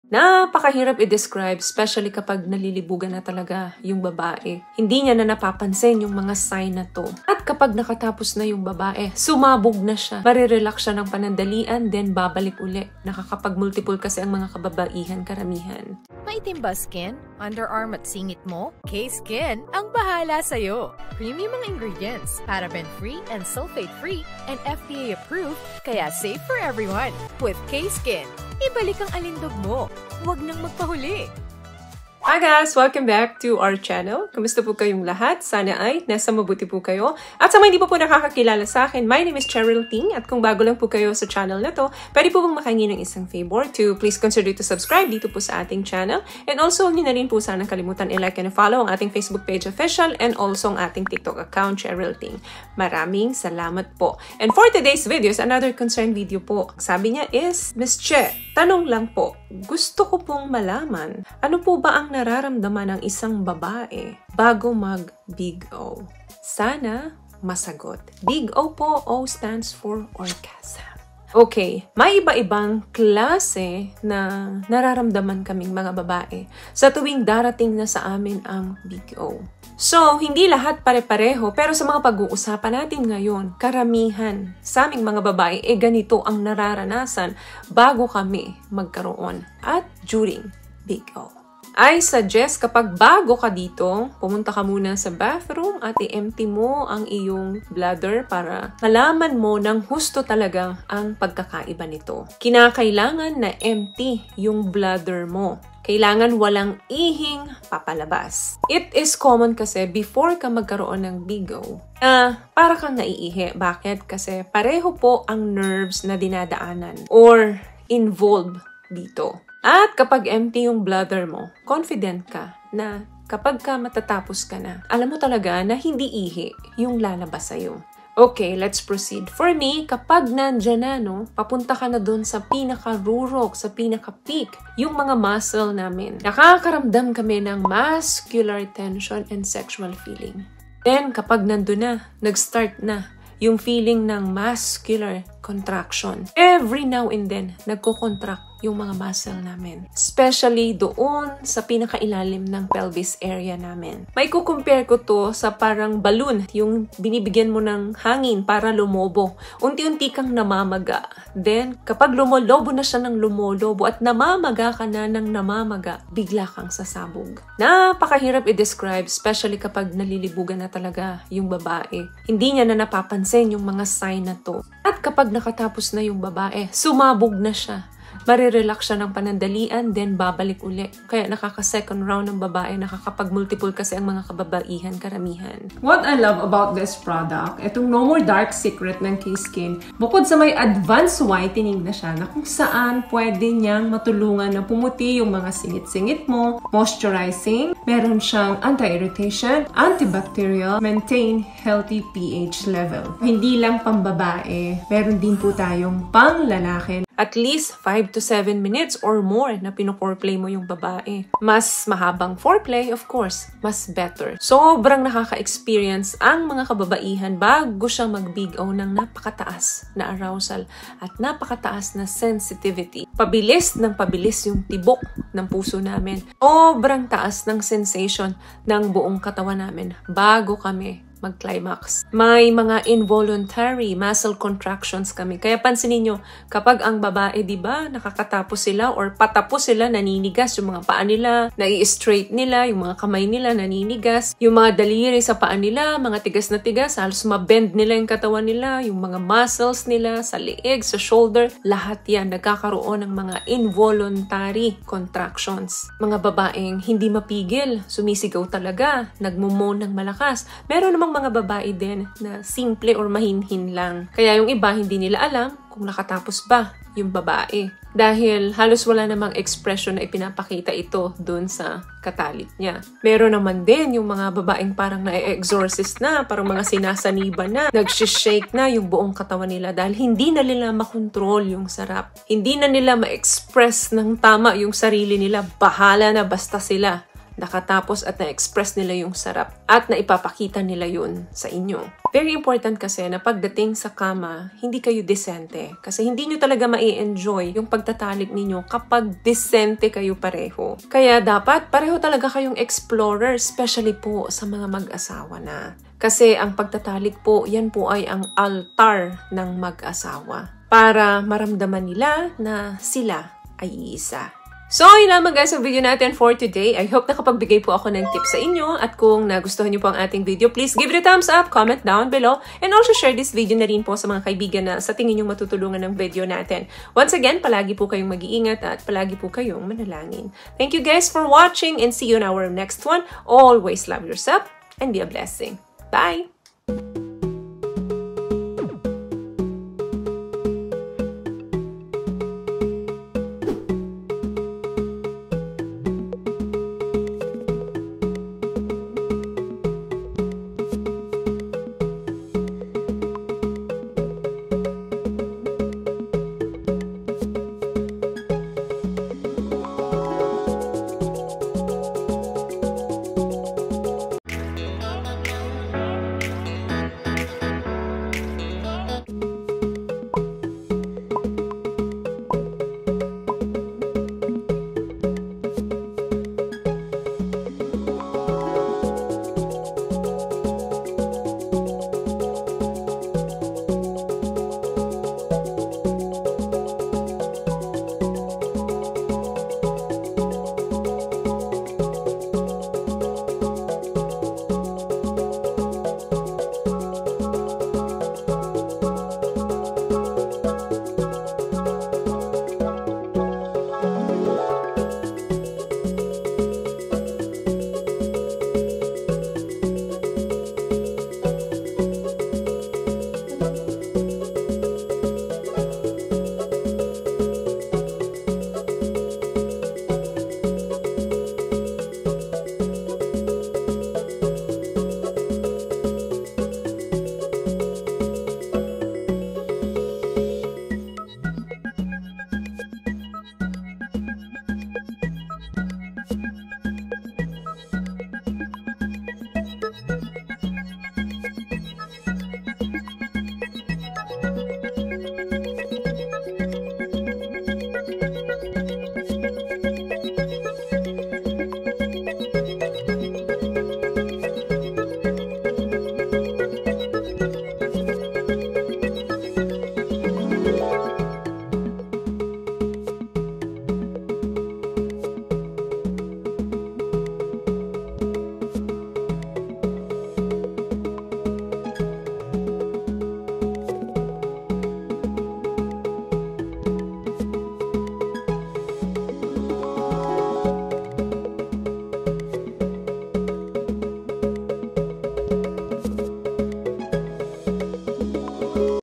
Napakahirap i-describe, especially kapag nalilibugan na talaga yung babae. Hindi niya na napapansin yung mga sign na to. At kapag nakatapos na yung babae, sumabog na siya. Marirelax siya ng panandalian, then babalik uli. Nakakapag-multiple kasi ang mga kababaihan karamihan. Maitim ba skin, underarm at singit mo? K-Skin ang bahala sa'yo. Premium ang ingredients, paraben-free and sulfate-free, and FDA-approved, kaya safe for everyone. With K-Skin, ibalik ang alindog mo. Huwag nang magpahuli. Hi guys! Welcome back to our channel. Kamusta po kayong lahat? Sana ay nasa mabuti po kayo. At sa mga hindi po nakakakilala sa akin, my name is Cheryl Ting. At kung bago lang po kayo sa channel na to, pwede po bang makahingi ng isang favor to please consider to subscribe dito po sa ating channel. And also, huwag niyo na rin po sana kalimutan i-like and follow ang ating Facebook page official and also ang ating TikTok account, Cheryl Ting. Maraming salamat po. And for today's video is another concern video po. Sabi niya is, Miss Che, tanong lang po, gusto ko pong malaman, ano po ba ang nararamdaman ng isang babae bago mag-Big O? Sana masagot. Big O po, O stands for orgasm. Okay, may iba-ibang klase na nararamdaman kaming mga babae sa tuwing darating na sa amin ang Big O. So, hindi lahat pare-pareho, pero sa mga pag-uusapan natin ngayon, karamihan sa aming mga babae, ganito ang nararanasan bago kami magkaroon at during Big O. I suggest kapag bago ka dito, pumunta ka muna sa bathroom at i-empty mo ang iyong bladder para malaman mo ng husto talaga ang pagkakaiba nito. Kinakailangan na empty yung bladder mo. Kailangan walang ihing papalabas. It is common kasi before ka magkaroon ng Big O, para kang naiihi. Bakit? Kasi pareho po ang nerves na dinadaanan or involved dito. At kapag empty yung bladder mo, confident ka na kapag ka matatapos ka na, alam mo talaga na hindi ihi yung lalabas sa'yo. Okay, let's proceed. For me, kapag nandyan na, papunta ka na dun sa pinaka-rurok, sa pinaka-peak, yung mga muscle namin. Nakakaramdam kami ng muscular tension and sexual feeling. Then, kapag nandun na, nag-start na yung feeling ng muscular contraction. Every now and then, nagko-contract yung mga muscle namin. Especially doon sa pinakailalim ng pelvis area namin. May kukumpare ko to sa parang balloon, yung binibigyan mo ng hangin para lumobo. Unti-unti kang namamaga. Then, kapag lumolobo na siya ng lumolobo at namamaga ka na ng namamaga, bigla kang sasabog. Napakahirap i-describe, especially kapag nalilibugan na talaga yung babae. Hindi niya na napapansin yung mga sign na to. At kapag nakatapos na yung babae, sumabog na siya. Marirelax siya ng panandalian, then babalik uli. Kaya nakaka-second round ng babae, nakakapag-multiple kasi ang mga kababaihan karamihan. What I love about this product, itong No More Dark Secret ng K-Skin, bukod sa may advanced whitening na siya, na kung saan pwede niyang matulungan na pumuti yung mga singit-singit mo, moisturizing, meron siyang anti-irritation, antibacterial, maintain healthy pH level. Hindi lang pambabae, meron din po tayong pang-lalaki. At least 5 to 7 minutes or more na pino-foreplay mo yung babae. Mas mahabang foreplay, of course, mas better. Sobrang nakaka-experience ang mga kababaihan bago siya mag-Big O ng napakataas na arousal at napakataas na sensitivity. Pabilis ng pabilis yung tibok ng puso namin. Sobrang taas ng sensation ng buong katawan namin bago kami mag-climax. May mga involuntary muscle contractions kami. Kaya pansinin nyo, kapag ang babae, di ba, nakakatapos sila or patapos sila, naninigas yung mga paa nila, nai-straight nila, yung mga kamay nila, naninigas, yung mga daliri sa paa nila, mga tigas na tigas, halos mabend nila yung katawan nila, yung mga muscles nila, sa leeg, sa shoulder, lahat yan, nagkakaroon ng mga involuntary contractions. Mga babaeng hindi mapigil, sumisigaw talaga, nagmumon ng malakas. Meron namang mga babae din na simple or mahinhin lang. Kaya yung iba hindi nila alam kung nakatapos ba yung babae. Dahil halos wala namang expression na ipinapakita ito dun sa katalit niya. Meron naman din yung mga babaeng parang na-exorcist na, parang mga sinasaniba na, nagsishake na yung buong katawan nila dahil hindi na nila makontrol yung sarap. Hindi na nila ma-express ng tama yung sarili nila. Bahala na basta sila nakatapos at na-express nila yung sarap at naipapakita nila yun sa inyo. Very important kasi na pagdating sa kama, hindi kayo disente. Kasi hindi nyo talaga mai-enjoy yung pagtatalik ninyo kapag disente kayo pareho. Kaya dapat pareho talaga kayong explorer, especially po sa mga mag-asawa na. Kasi ang pagtatalik po, yan po ay ang altar ng mag-asawa. Para maramdaman nila na sila ay isa. So, yun lamang guys ang video natin for today. I hope nakapagbigay po ako ng tips sa inyo. At kung nagustuhan niyo po ang ating video, please give it a thumbs up, comment down below, and also share this video na rin po sa mga kaibigan na sa tingin nyo matutulungan ng video natin. Once again, palagi po kayong mag-iingat at palagi po kayong manalangin. Thank you guys for watching and see you in our next one. Always love yourself and be a blessing. Bye!